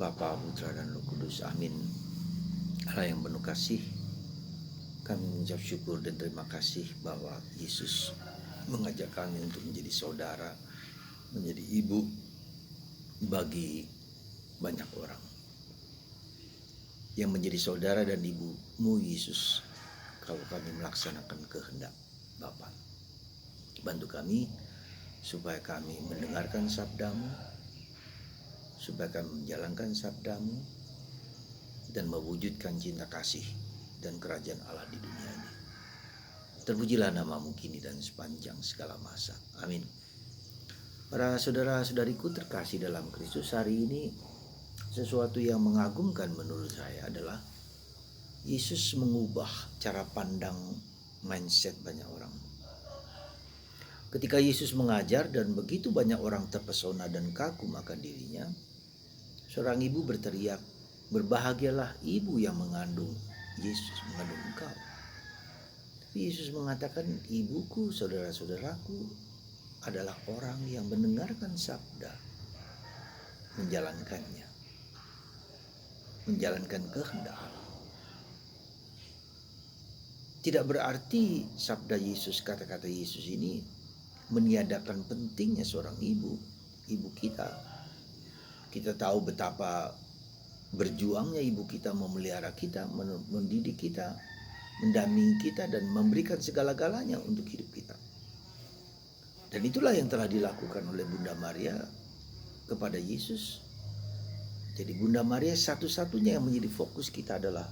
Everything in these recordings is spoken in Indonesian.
Bapa, Putra, dan Roh Kudus. Amin. Allah yang penuh kasih, kami mengucap syukur dan terima kasih bahwa Yesus mengajak kami untuk menjadi saudara, menjadi ibu bagi banyak orang. Yang menjadi saudara dan ibumu Yesus, kalau kami melaksanakan kehendak Bapa. Bantu kami supaya kami mendengarkan sabdamu, supaya kami menjalankan sabdamu dan mewujudkan cinta kasih dan kerajaan Allah di dunia ini. Terpujilah namamu kini dan sepanjang segala masa. Amin. Para saudara-saudariku terkasih dalam Kristus, hari ini sesuatu yang mengagumkan menurut saya adalah Yesus mengubah cara pandang mindset banyak orang. Ketika Yesus mengajar dan begitu banyak orang terpesona dan kagum akan dirinya, seorang ibu berteriak, "Berbahagialah ibu yang mengandung Yesus, mengandung engkau." Tapi Yesus mengatakan, "Ibuku, saudara-saudaraku adalah orang yang mendengarkan sabda, menjalankannya, menjalankan kehendak Allah." Tidak berarti sabda Yesus, kata-kata Yesus ini meniadakan pentingnya seorang ibu kita. Kita tahu betapa berjuangnya ibu kita memelihara kita, mendidik kita, mendampingi kita, dan memberikan segala-galanya untuk hidup kita. Dan itulah yang telah dilakukan oleh Bunda Maria kepada Yesus. Jadi Bunda Maria satu-satunya yang menjadi fokus kita adalah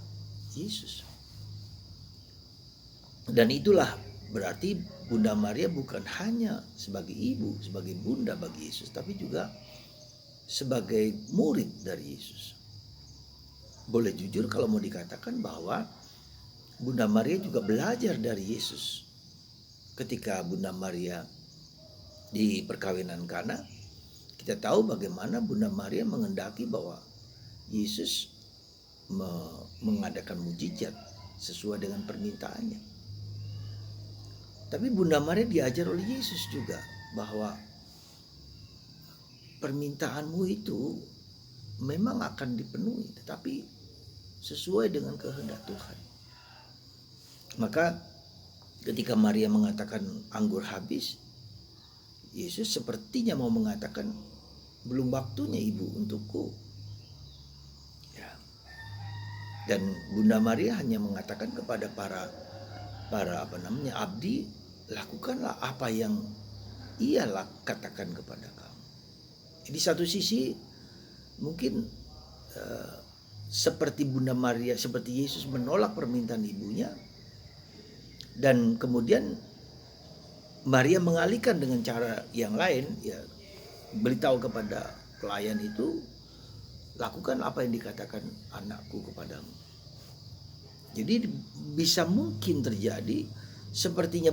Yesus. Dan itulah berarti Bunda Maria bukan hanya sebagai ibu, sebagai bunda bagi Yesus, tapi juga sebagai murid dari Yesus. Boleh jujur kalau mau dikatakan bahwa Bunda Maria juga belajar dari Yesus. Ketika Bunda Maria di perkawinan Kana, kita tahu bagaimana Bunda Maria mengendaki bahwa Yesus mengadakan mujizat sesuai dengan permintaannya. Tapi Bunda Maria diajar oleh Yesus juga bahwa permintaanmu itu memang akan dipenuhi, tetapi sesuai dengan kehendak Tuhan. Maka ketika Maria mengatakan anggur habis, Yesus sepertinya mau mengatakan, belum waktunya ibu untukku. Ya. Dan Bunda Maria hanya mengatakan kepada para abdi, lakukanlah apa yang ia katakan kepada kamu. Di satu sisi mungkin seperti Bunda Maria, seperti Yesus menolak permintaan ibunya, dan kemudian Maria mengalihkan dengan cara yang lain, ya, beritahu kepada pelayan itu, lakukan apa yang dikatakan anakku kepadamu. Jadi bisa mungkin terjadi seperti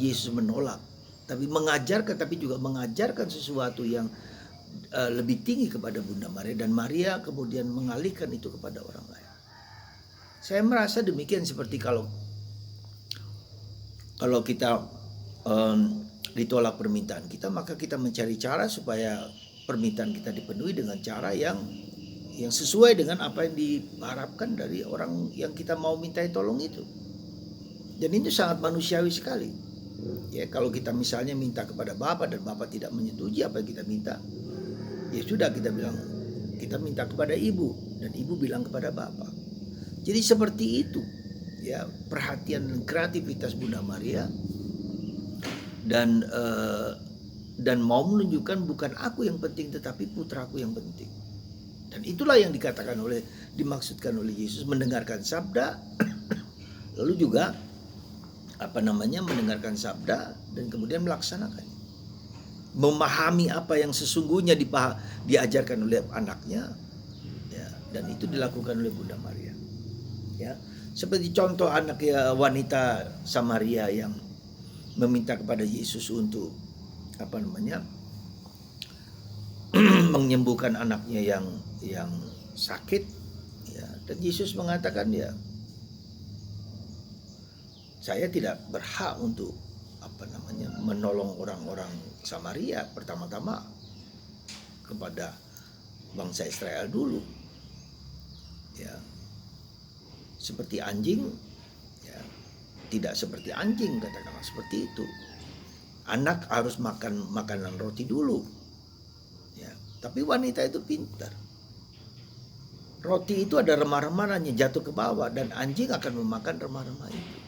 Yesus menolak, tapi mengajarkan, tapi juga mengajarkan sesuatu yang lebih tinggi kepada Bunda Maria, dan Maria kemudian mengalihkan itu kepada orang lain. Saya merasa demikian, seperti kalau kita ditolak permintaan kita, maka kita mencari cara supaya permintaan kita dipenuhi dengan cara yang sesuai dengan apa yang diharapkan dari orang yang kita mau mintai tolong itu. Dan itu sangat manusiawi sekali. Ya, kalau kita misalnya minta kepada Bapa dan Bapa tidak menyetujui apa yang kita minta, ya sudah, kita bilang kita minta kepada Ibu dan Ibu bilang kepada Bapa. Jadi seperti itu, ya, perhatian dan kreativitas Bunda Maria, dan mau menunjukkan bukan aku yang penting tetapi putraku yang penting. Dan itulah yang dimaksudkan oleh Yesus, mendengarkan sabda, lalu juga mendengarkan sabda dan kemudian melaksanakannya. Memahami apa yang sesungguhnya diajarkan oleh anaknya, ya, dan itu dilakukan oleh Bunda Maria. Ya, seperti contoh wanita Samaria yang meminta kepada Yesus untuk menyembuhkan anaknya yang sakit, ya, dan Yesus mengatakan, ya, saya tidak berhak untuk menolong orang-orang Samaria, pertama-tama kepada bangsa Israel dulu. Ya, seperti anjing, ya, tidak seperti anjing, katakanlah seperti itu. Anak harus makan makanan roti dulu. Ya, tapi wanita itu pintar. Roti itu ada remah-remahnya jatuh ke bawah dan anjing akan memakan remah-remah itu.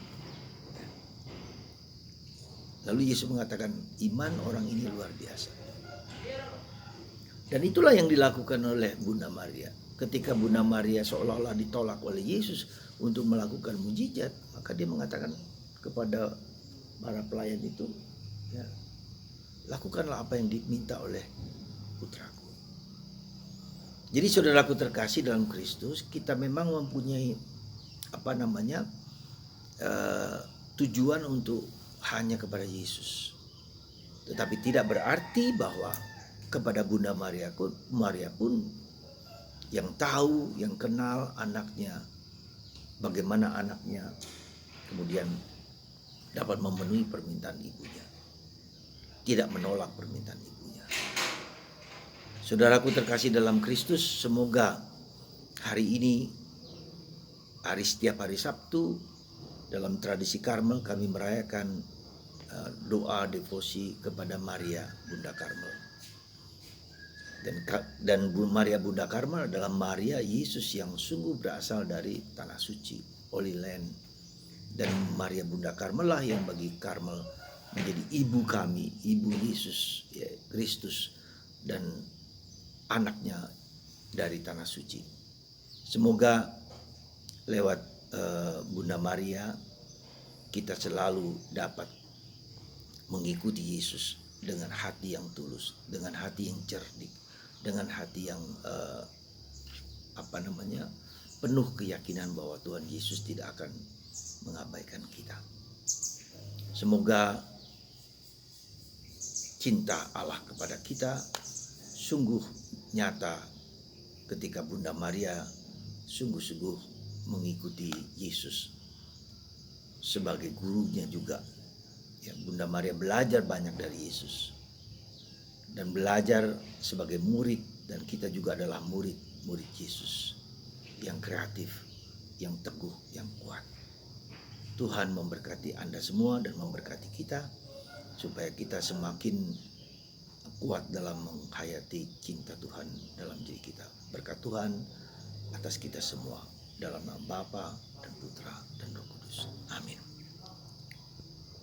Lalu Yesus mengatakan iman orang ini luar biasa. Dan itulah yang dilakukan oleh Bunda Maria. Ketika Bunda Maria seolah-olah ditolak oleh Yesus untuk melakukan mujizat, maka dia mengatakan kepada para pelayan itu, ya, lakukanlah apa yang diminta oleh putraku. Jadi saudaraku terkasih dalam Kristus, kita memang mempunyai tujuan untuk hanya kepada Yesus. Tetapi tidak berarti bahwa kepada Bunda Maria pun yang tahu, yang kenal anaknya, bagaimana anaknya kemudian dapat memenuhi permintaan ibunya, tidak menolak permintaan ibunya. Saudaraku terkasih dalam Kristus, semoga hari ini, setiap hari Sabtu, dalam tradisi Karmel kami merayakan doa devosi kepada Maria Bunda Karmel. Dan Maria Bunda Karmel adalah Maria Yesus yang sungguh berasal dari tanah suci, Holy Land. Dan Maria Bunda Karmel lah yang bagi Karmel menjadi ibu kami, ibu Yesus, ya, Kristus, dan anaknya dari tanah suci. Semoga lewat Bunda Maria kita selalu dapat mengikuti Yesus dengan hati yang tulus, dengan hati yang cerdik, dengan hati yang penuh keyakinan bahwa Tuhan Yesus tidak akan mengabaikan kita. Semoga cinta Allah kepada kita sungguh nyata ketika Bunda Maria sungguh-sungguh mengikuti Yesus sebagai gurunya juga. Ya, Bunda Maria belajar banyak dari Yesus dan belajar sebagai murid, dan kita juga adalah murid Yesus yang kreatif, yang teguh, yang kuat. Tuhan memberkati Anda semua dan memberkati kita supaya kita semakin kuat dalam menghayati cinta Tuhan dalam diri kita. Berkat Tuhan atas kita semua dalam nama Bapa dan Putra dan Roh Kudus. Amin.